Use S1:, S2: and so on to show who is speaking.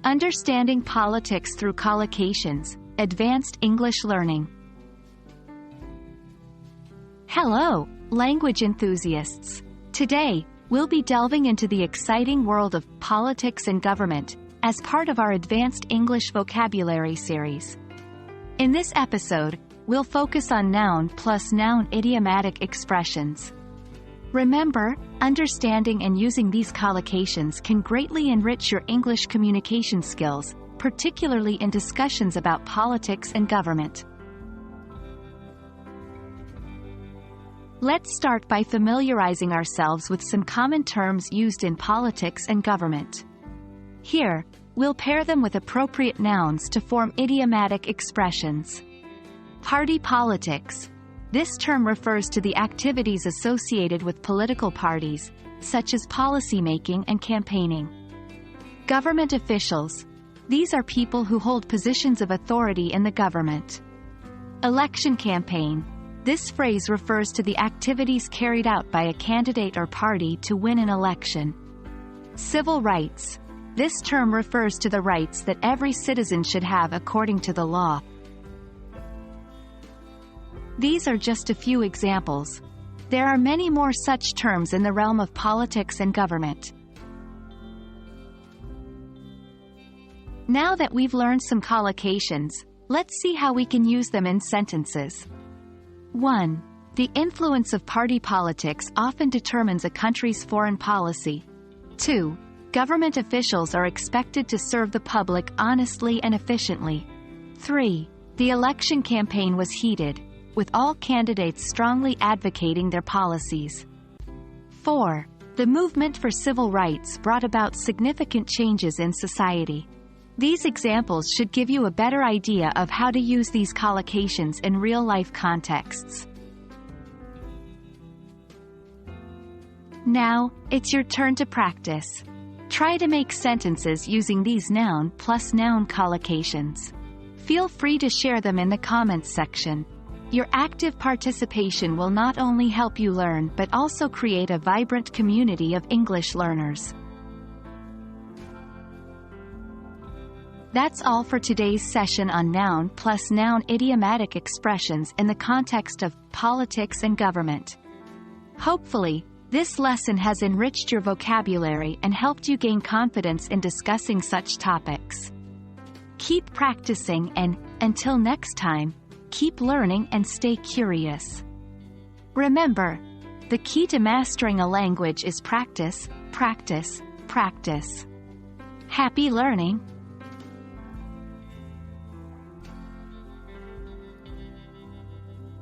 S1: Understanding politics through collocations, advanced English learning. Hello, language enthusiasts. Today, we'll be delving into the exciting world of politics and government as part of our Advanced English Vocabulary series. In this episode, we'll focus on noun plus noun idiomatic expressions. Remember, understanding and using these collocations can greatly enrich your English communication skills, particularly in discussions about politics and government. Let's start by familiarizing ourselves with some common terms used in politics and government. Here, we'll pair them with appropriate nouns to form idiomatic expressions. Party politics. This term refers to the activities associated with political parties, such as policymaking and campaigning. Government officials. These are people who hold positions of authority in the government. Election campaign. This phrase refers to the activities carried out by a candidate or party to win an election. Civil rights. This term refers to the rights that every citizen should have according to the law. These are just a few examples. There are many more such terms in the realm of politics and government. Now that we've learned some collocations, let's see how we can use them in sentences. 1. The influence of party politics often determines a country's foreign policy. 2. Government officials are expected to serve the public honestly and efficiently. 3. The election campaign was heated, with all candidates strongly advocating their policies. 4. The movement for civil rights brought about significant changes in society. These examples should give you a better idea of how to use these collocations in real-life contexts. Now, it's your turn to practice. Try to make sentences using these noun plus noun collocations. Feel free to share them in the comments section. Your active participation will not only help you learn but also create a vibrant community of English learners. That's all for today's session on noun plus noun idiomatic expressions in the context of politics and government. Hopefully, this lesson has enriched your vocabulary and helped you gain confidence in discussing such topics. Keep practicing and, until next time, keep learning and stay curious. Remember, the key to mastering a language is practice, practice, practice. Happy learning!